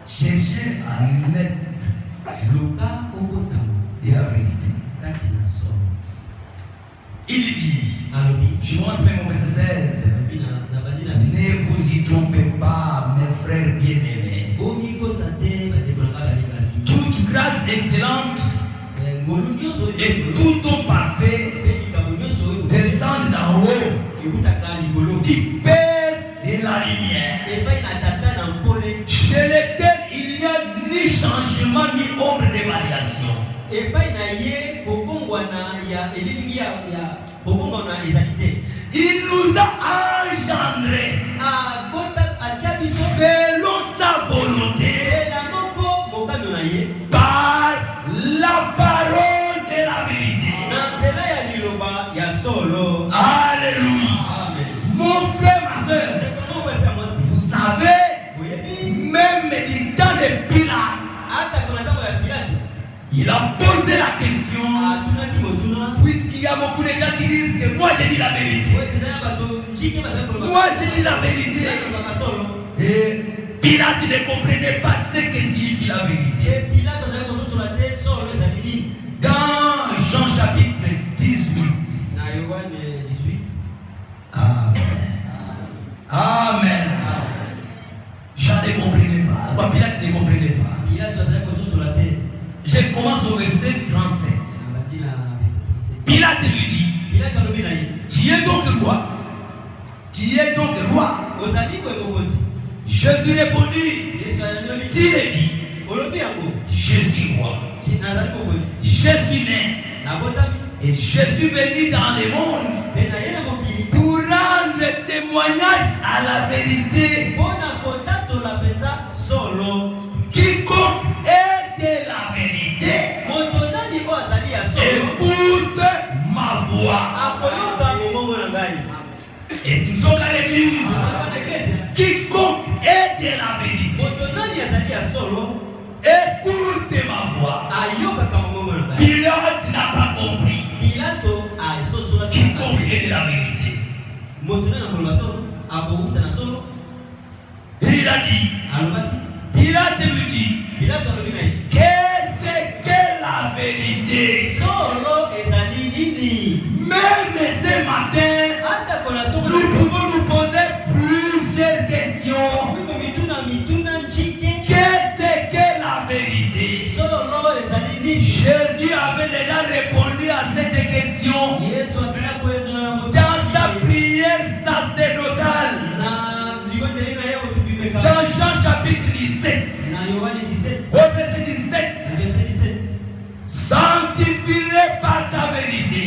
chercher à naître de la vérité. Il dit, je commence même au verset 16, ne vous y trompez pas, mes frères bien-aimés. Toute grâce excellente et tout don parfait descend d'en haut, du Père de la lumière, chez lequel il n'y a ni changement ni ombre de variation. Il nous a engendrés selon sa volonté par la parole de la vérité. Alléluia. Mon frère, ma soeur, vous savez, même du temps de Pilate, il a posé la question, puisqu'il y a beaucoup de gens qui disent que moi j'ai dit la vérité. Moi j'ai dit la vérité. Et Pilate ne comprenait pas ce que signifie la vérité. Dans Jean chapitre 18. Amen. Amen. Jean ne comprenait pas. Quoi, Pilate ne comprenait pas. Je commence au verset 37. Pilate lui dit, tu es donc roi. Tu es donc roi. Jésus répondit, tu l'as dit, je suis roi. Je suis né. Et je suis venu dans le monde pour rendre témoignage à la vérité. Quiconque est de la vérité écoute ma voix. Est-ce que nous sommes dans l'église? Quiconque est de la vérité écoute ma voix. Pilate n'a pas compris. Quiconque est de la vérité. Il a dit, Pilate lui dit, qu'est-ce que la vérité? Même ce matin, nous pouvons nous poser plusieurs questions. Qu'est-ce que la vérité? Jésus avait déjà répondu à cette question dans sa prière sacerdotale. Dans Jean chapitre 17, au verset 17, sanctifie-les par ta vérité.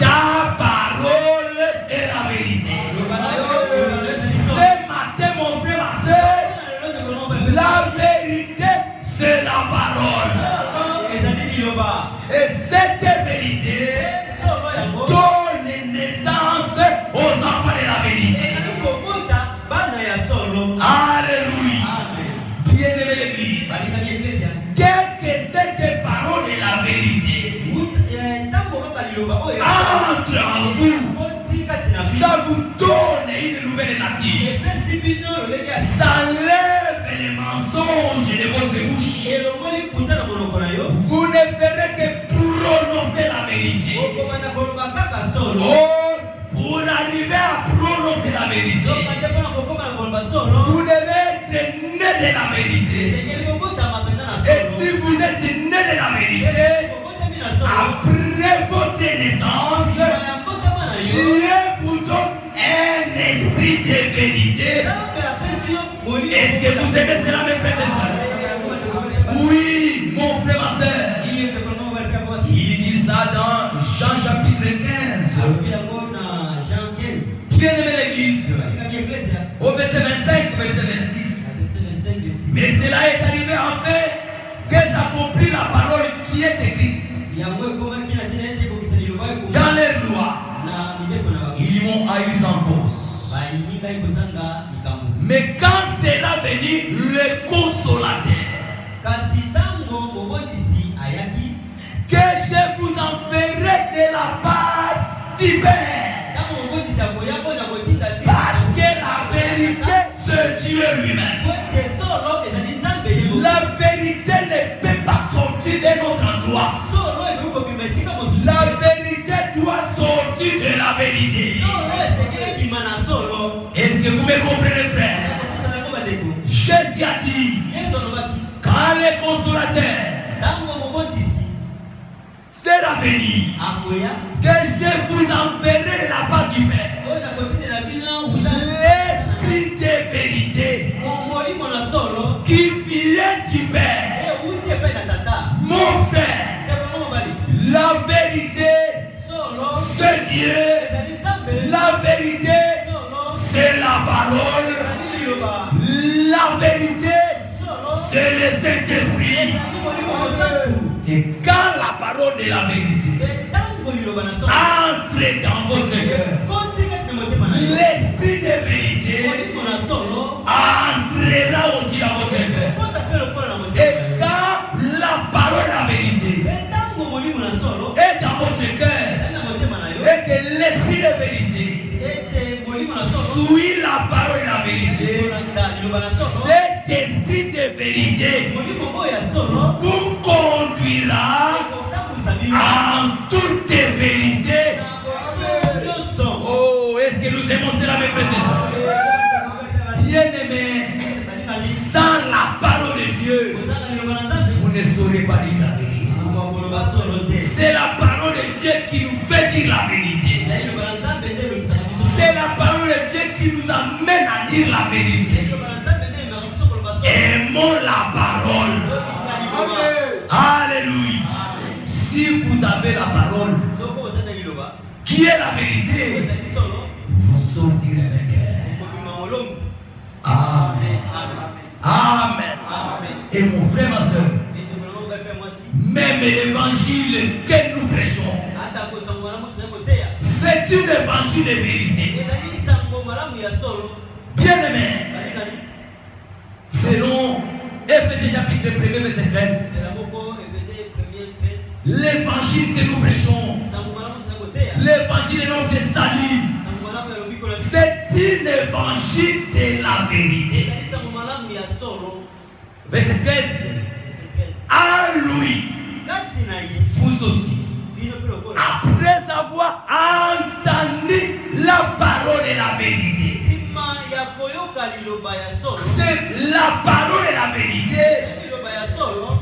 Ta parole est la vérité. Ce matin, mon frère, ma soeur, la vérité, c'est la parole. Et cette vérité donne naissance aux enfants de la vérité. Alléluia. Bien-aimé l'église, quelle que cette parole de la vérité entre en vous, ça vous donne une nouvelle nature. Ça enlève les mensonges de votre bouche. Vous ne ferez que prononcer la vérité. Or, pour arriver à prononcer la vérité, vous devez être né de la vérité. Et si vous êtes né de la vérité, après votre naissance, Dieu vous donne un esprit de vérité. Est-ce que vous aimez cela, mes frères et sœurs? Oui, mon frère, ma soeur. Il dit ça dans Jean chapitre 15. Bien-aimé l'église, au verset 25, verset 26. Mais cela est arrivé en fait que s'accomplit la parole qui est écrite dans les lois. Ils m'ont haï sans cause. Mais quand sera venu le consolateur, que je vous en ferai de la part du Père. Parce que la vérité, c'est Dieu lui-même. vérité. Est-ce que vous me comprenez, frère? Jésus a dit, quand le consolateur sera venu, que je vous enverrai la part du Père, l'esprit de vérité qui vient du Père. Mon frère, la vérité, c'est Dieu. La vérité, c'est la parole. La vérité, c'est le Saint-Esprit. Et quand la parole de la vérité entre dans votre cœur, l'esprit de vérité entrera aussi dans votre cœur. Et quand la parole de la vérité est dans votre cœur, et que l'esprit de vérité suit la parole de la vérité, cet esprit de vérité vous conduira en toute vérité. Oh, est-ce que nous aimons cela, mes frères et sœurs? Bien-aimés, sans la parole de Dieu, vous ne saurez pas dire la vérité. C'est la parole de Dieu qui nous fait dire la vérité. C'est la parole de Dieu qui nous amène à dire la vérité. Aimons la parole. Alléluia. Si vous avez la parole, qui est la vérité, vous sortirez vainqueur. Amen. Amen. Et mon frère, ma soeur, même l'évangile que nous prêchons, c'est une évangile de vérité. Bien aimé, selon Éphésiens chapitre 1 verset 13, l'évangile que nous prêchons, l'évangile de notre salut, c'est une évangile de la vérité. Verset 13. À lui, vous aussi, après avoir entendu la parole et la vérité, c'est la parole et la vérité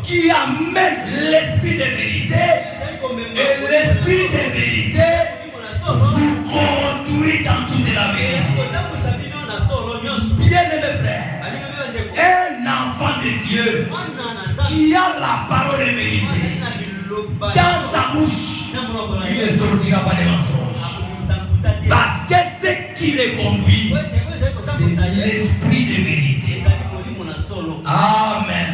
qui amène l'esprit de vérité, et l'esprit de vérité vous conduit dans toute la vérité. Bien aimé frère, un enfant de Dieu qui a la parole de vérité dans sa bouche, il ne sortira pas des mensonges. Parce que ce qui les conduit, c'est l'esprit de vérité. Amen.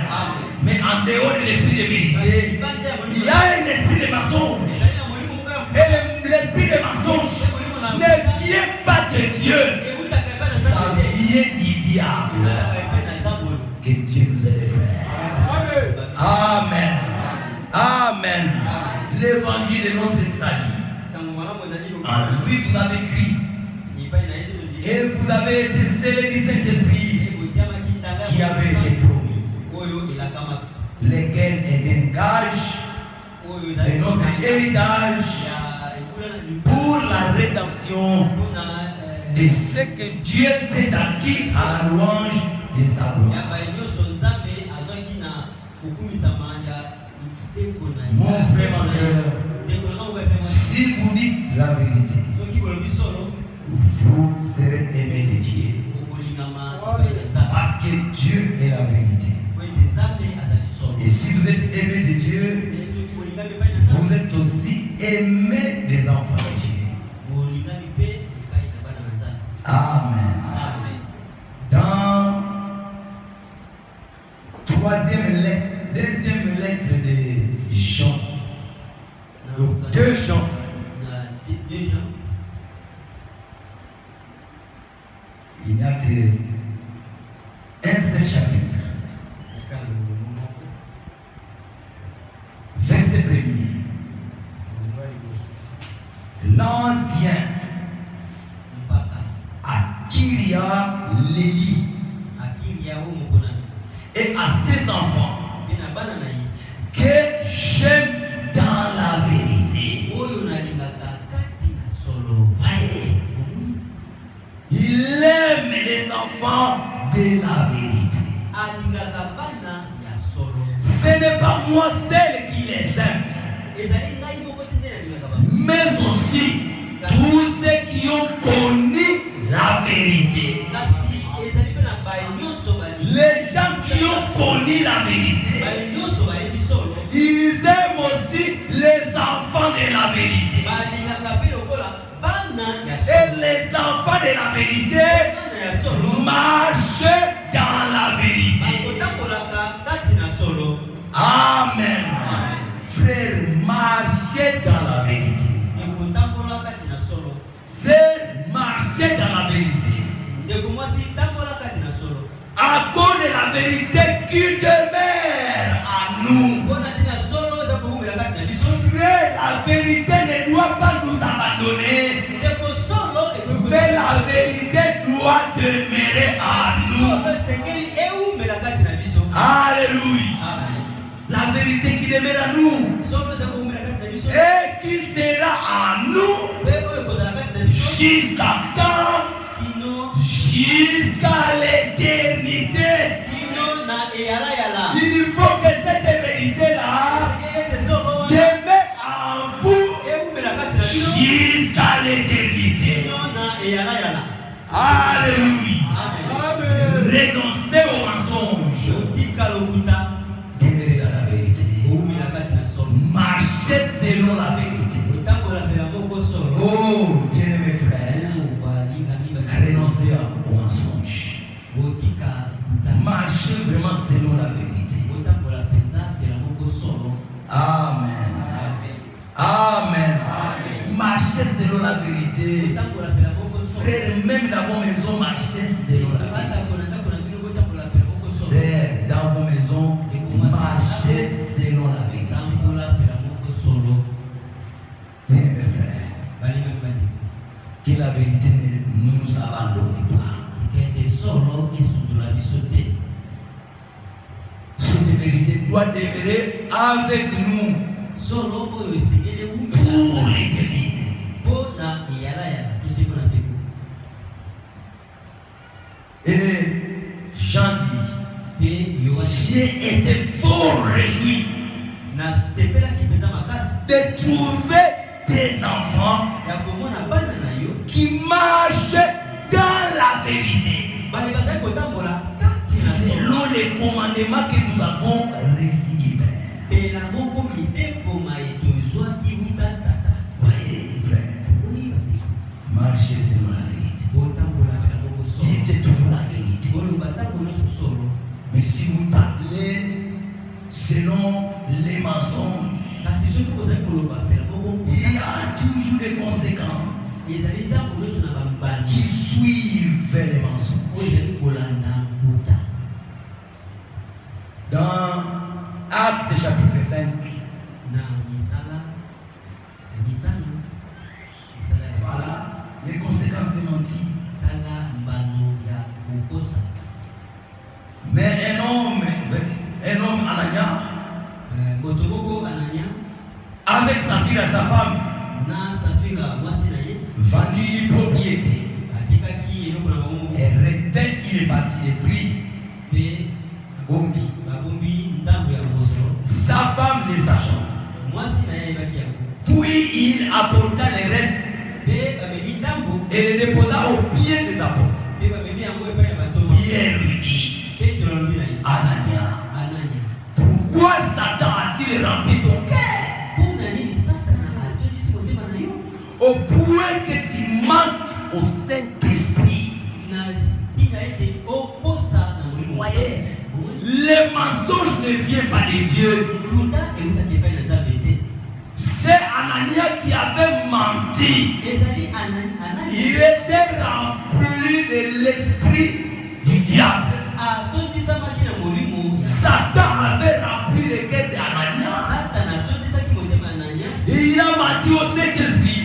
Mais en dehors de l'esprit de vérité, il y a un esprit de mensonge. Et l'esprit de mensonge ne vient pas de Dieu. Ça vient du diable. Que Dieu nous aide, frères. Amen. Amen. L'évangile de notre salut. En lui vous avez crié. Et vous avez été scellés du Saint-Esprit qui avait été promis. Lequel est un gage de notre héritage pour la rédemption de ce que Dieu s'est acquis à la louange de sa gloire. Mon frère, ma soeur, si vous dites la vérité, vous serez aimé de Dieu. Parce que Dieu est la vérité. Et si vous êtes aimé de Dieu, vous êtes aussi aimé des enfants de Dieu. Amen. Dans deuxième lettre de Jean, 2 Jean, il n'y a qu'un seul chapitre. Verset 1er. L'ancien Akiria Léli et à ses enfants que j'aime dans la vérité. enfants de la vérité. Ce n'est pas moi seul qui les aime, mais aussi tous ceux qui ont connu la vérité. Les gens qui ont connu la vérité, ils aiment aussi les enfants de la vérité. Et les enfants de la vérité marchent dans la vérité. Amen. Frère, marchez dans la vérité. C'est marcher dans la vérité. À cause de la vérité qui demeure à nous. Frère, la vérité ne doit pas nous abandonner. Mais la vérité doit demeurer à nous. Alléluia. La vérité qui demeure à nous et qui sera à nous jusqu'à quand? Jusqu'à l'éternité. Il faut que cette vérité-là demeure en vous jusqu'à l'éternité. Alléluia. Renoncez au mensonge. Demeurez dans la vérité. Marchez selon la vérité. Oh, bien-aimés frères, renoncez au mensonge. Marchez vraiment selon la vérité. Amen. Amen. Marchez selon la vérité. Frère, même dans vos maisons, marchez selon la vérité. Frère, dans vos maisons, marchez selon la vérité. Bien-aimés frères, que la vérité ne nous abandonne pas. Cette vérité doit demeurer avec nous pour l'éternité. Et Jean dit, j'ai été fort réjoui de trouver des enfants qui marchent dans la vérité, selon les commandements que nous avons reçus. Voyez, frère, marchez selon la vérité. Dites toujours la vérité. Mais si vous parlez selon les mensonges, il y a toujours des conséquences qui suivent les mensonges. Dans Actes chapitre 5, voilà les conséquences des mentir. Mais un homme Anania, avec sa fille et sa femme, vendit une propriété et retint une partie des prix. Sa femme les sachant, puis il apporta les restes et les déposa aux pieds des apôtres. Pierre lui dit, Anania, pourquoi Satan a-t-il rempli ton cœur au point que tu manques au Saint-Esprit? Voyez, les mensonges ne viennent pas de Dieu. C'est Anania qui avait menti. Il était rempli de l'esprit du diable. Satan avait rempli le cœur d'Anania. Il a menti au Saint-Esprit.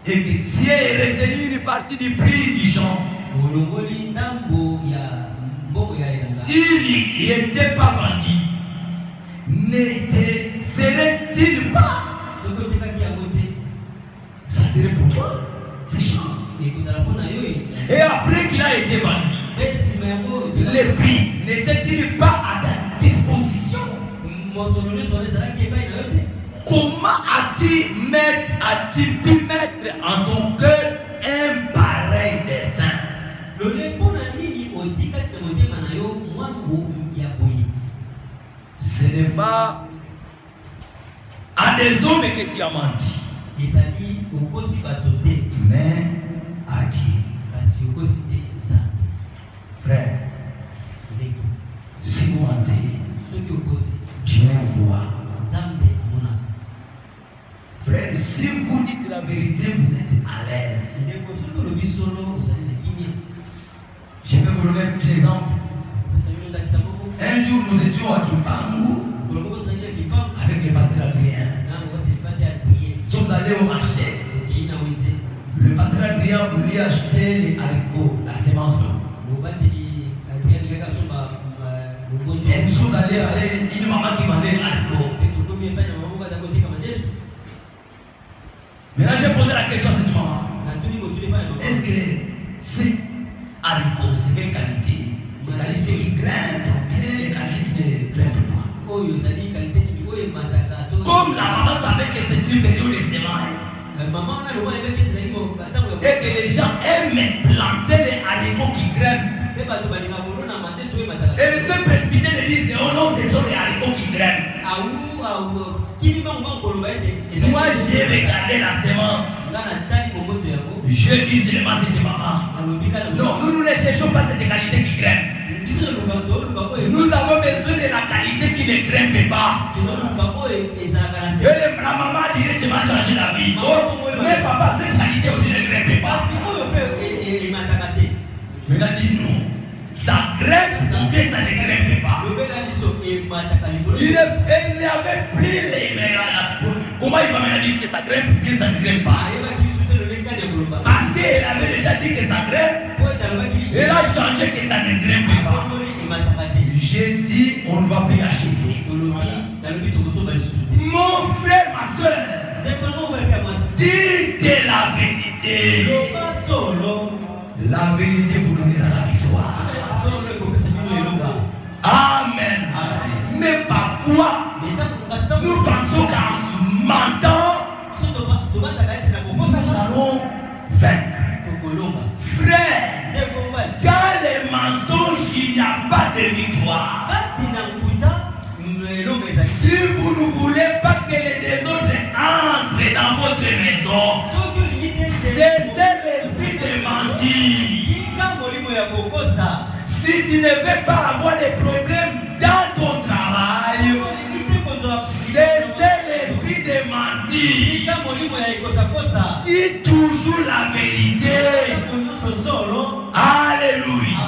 Et que Dieu ait retenu une partie du prix du champ. S'il n'était pas vendu, serait-il pas? Ça serait pour toi, c'est chiant. Les prix n'étaient-ils pas à ta disposition? Comment as-tu pu mettre en ton cœur un pareil dessein? Ce n'est pas à des hommes que tu as menti, mais à Dieu. Frère, si vous mentez, Dieu voit. Frère, si vous dites la vérité, vous êtes à l'aise. Je vais vous donner un petit exemple. Un jour, nous étions à Kimpangu avec le pasteur Adrien. Nous sommes allés au marché. Le pasteur Adrien voulait acheter les haricots, la semence. Et nous sommes allés avec une maman qui vendait les haricots. Maintenant, j'ai posé la question à cette maman. Est-ce que ces haricots, c'est quelle qualité? Les qualités qui grimpent ou les qualités qui ne grimpent pas? Comme la maman savait que c'est une période de semailles et que les gens aiment planter les haricots qui grimpent, elle s'est précipitée de dire que oh non, ce sont les haricots qui grimpent. Moi j'ai regardé la semence. Je dis seulement cette maman. Non, nous ne cherchons pas cette qualité qui grimpe. Nous avons besoin de la qualité qui ne grimpe pas. Et la maman directement changé la vie. Mais papa, cette qualité aussi ne grimpe pas. Maintenant dis-nous, ça grimpe ou bien ça ne grimpe pas? Il n'avait plus les mains. Comment il va me dire que ça grimpe ou bien ça ne grimpe pas? Parce qu'elle avait déjà dit que ça grimpe. Elle a changé que ça ne grimpe pas. J'ai dit on ne va plus acheter. Mon frère, ma soeur, dites la vérité. La vérité vous donnera la victoire. Amen. Mais parfois, nous pensons qu'en mentant, nous allons vaincre. Frère, dans les mensonges, il n'y a pas de victoire. Si vous ne voulez pas que les désordres entrent dans votre maison, cessez l'esprit de mentir. Si tu ne veux pas avoir des problèmes dans ton travail, cessez l'esprit de mentir. Dis toujours la vérité. Alléluia.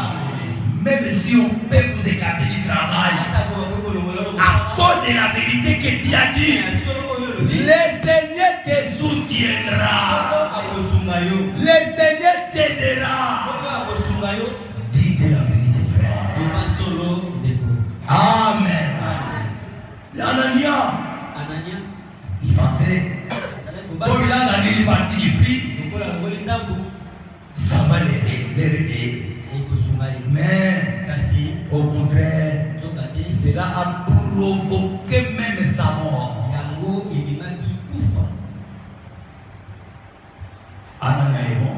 Même si on peut vous écarter du travail, à cause de la vérité que tu as dit, le Seigneur te soutiendra. Le Seigneur t'aidera. Dites la vérité, frère. Amen. L'Anania, il pensait, comme il a gagné une partie du prix, ça va l'aider. Mais au contraire, cela a provoqué même sa mort. Anania est mort.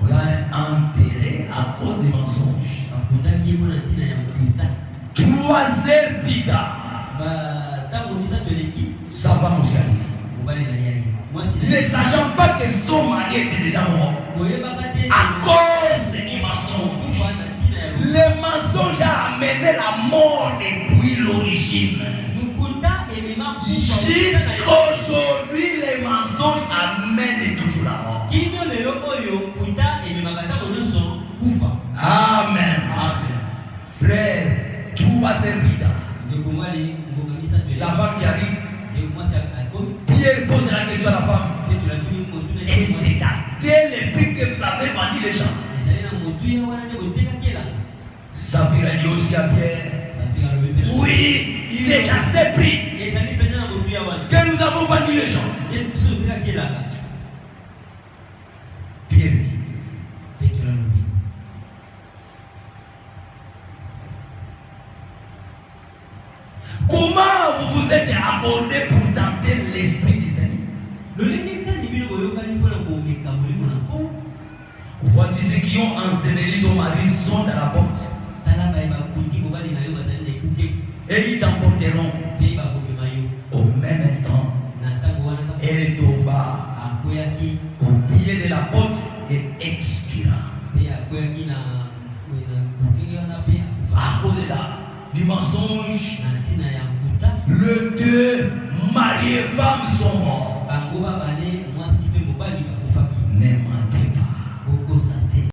On l'a enterré à cause des mensonges. 3 heures plus tard, sa femme aussi arrive. Ne sachant pas que son mari était déjà mort à cause du mensonge. Le mensonge a amené la mort depuis l'origine. Jusqu'aujourd'hui, les mensonges amènent toujours la mort. Amen. Frère, 3 heures plus tard, la femme qui arrive, Pierre pose la question à la femme. Et c'est à tel prix que vous avez vendu les gens. Saphir a dit aussi à Pierre, oui, c'est à ce prix que nous avons vendu les gens. Pierre dit, Comment vous vous êtes accordé pour tenter l'Esprit du Seigneur? Voici ceux qui ont enseigné ton mari sont à la porte. Et ils t'emporteront au même instant. Elle tomba au pied de la porte et expira. À cause de du mensonge, les deux mariés femmes sont morts. Ne mentez pas.